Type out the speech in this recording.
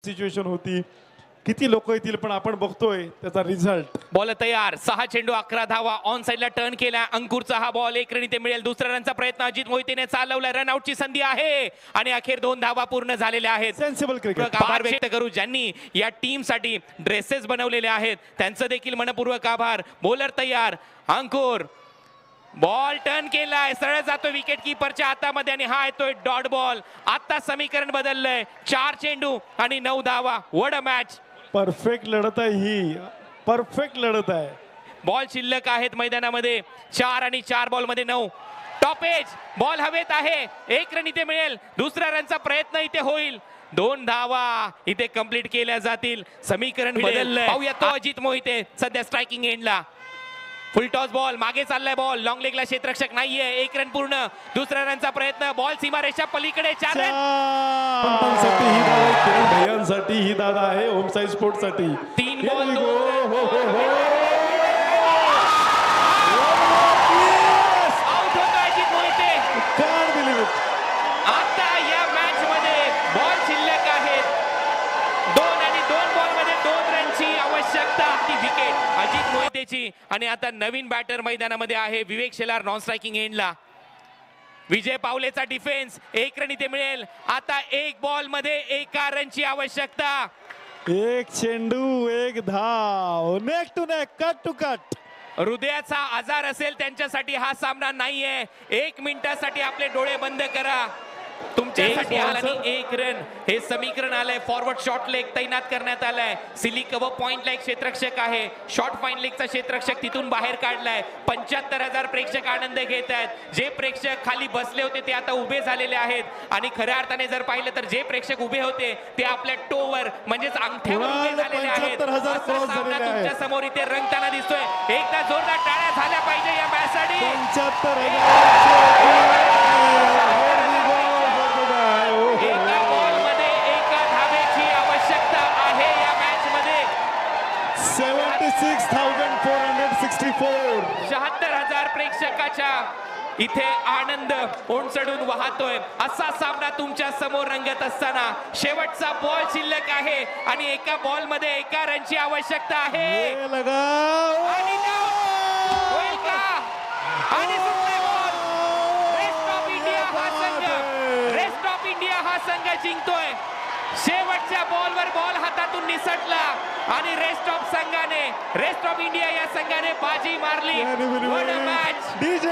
Situation होती, किती लोक येतील, पण आपण बघतोय त्याचा रिझल्ट. बॉल तयार, 6 चेंडू 11 धावा. ऑन साइडला टर्न केला अंकुरचा हा बॉल, 1 रन इथे मिळेल. दुसऱ्या रनचा प्रयत्न अजित मोहितेने चालवला, रन आउटची संधी आहे आणि अखेर 2 धावा पूर्ण झालेल्या आहेत. Sensible cricket. आभार व्यक्त करू ज्यांनी या टीम साठी ड्रेसेस बनवलेले आहेत, त्यांचं देखील मनपूर्वक आभार. बॉलर तयार, अंकुर बॉल टर्न केलाय, सरळ जातो विकेट कीपरच्या हातामध्ये आणि हा येतोय डॉट बॉल. आता समीकरण बदललंय, 4 चेंडू आणि 9 धावा. What a match. परफेक्ट लढत आहे ही, परफेक्ट लढत आहे. बॉल शिल्लक आहेत मैदानामध्ये 4 आणि 4 बॉल मध्ये 9. टॉप एज बॉल हवेत आहे, 1 रन इथे मिळेल. दुसऱ्या रनचा प्रयत्न इथे होईल, 2 धावा इथे कंप्लीट केल्या जातील. समीकरण बदललंय. पाहूया तो अजित मोहिते सध्या स्ट्रायकिंग एंडला. फुल टॉस बॉल, मागे चाललाय बॉल, लॉंग लेगला क्षेत्ररक्षक नाहीये. 1 रन पूर्ण. दुसऱ्या रनचा प्रयत्न, बॉल सीमारेषा पलीकडे. 4 रन. भैयांसाठी ही दादा आहे, होम साइड स्पोर्ट साठी. 3 बॉल आउट होतो Ajit Mohite. Can't believe it. आता या मॅच मध्ये बॉल शिल्लक आहेत 2 आणि 2 बॉल मध्ये 2 रनची आवश्यकता. ती विकेट अजित मोहितेची. आणि आता नवीन बॅटर मैदानामध्ये आहे, विवेक शेलार नॉन स्ट्रायकिंग एंडला. विजय पावलेचा डिफेन्स, 1 रन इथे मिळेल. आता 1 बॉल मध्ये 1 रनची आवश्यकता. 1 चेंडू 1 धाव, neck to neck, cut to cut. हृदयाचा आजार असेल त्यांच्यासाठी हा सामना नाहीये. 1 मिनिटासाठी आपले डोळे बंद करा. तुमच्यासाठी आणि 1 रन हे समीकरण आलंय. फॉरवर्ड शॉर्ट लेग तैनात करण्यात आलाय. सिलिक व पॉइंटला एक क्षेत्ररक्षक आहे. शॉर्ट फाईन लेगचा क्षेत्ररक्षक तिथून बाहेर काढलाय. 75,000 प्रेक्षक आनंद घेत आहेत. जे प्रेक्षक खाली बसले होते ते आता उभे झालेले आहेत. आणि खऱ्या अर्थाने जर पाहिलं तर जे प्रेक्षक उभे होते ते आपल्या टोवर म्हणजेच अंगठ्यावर उभे झालेले आहेत. तुमच्या समोर इथे रंगताना दिसतोय. एकदा जोरदार टाळ्या झाल्या पाहिजे या मॅच साठी. 75,000. एका बॉल मध्ये 1 धावेची आवश्यकता आहे या मॅच मध्ये. 76,464. 76,000 प्रेक्षकाच्या इथे आनंद ओंसडून वाहतोय. असा सामना तुमच्या समोर रंगत असताना शेवटचा बॉल शिल्लक आहे आणि एका बॉल मध्ये 1 रनची आवश्यकता आहे. आणि होईल का? आणि सुटलाय बॉल. रेस्ट ऑफ इंडिया हा संघ, रेस्ट ऑफ इंडिया हा संघ जिंकतोय. शेवटच्या बॉलवर बॉल हातातून निसटला आणि रेस्ट ऑफ संघाने, रेस्ट ऑफ इंडिया या संघाने बाजी मारली. What a match. DJ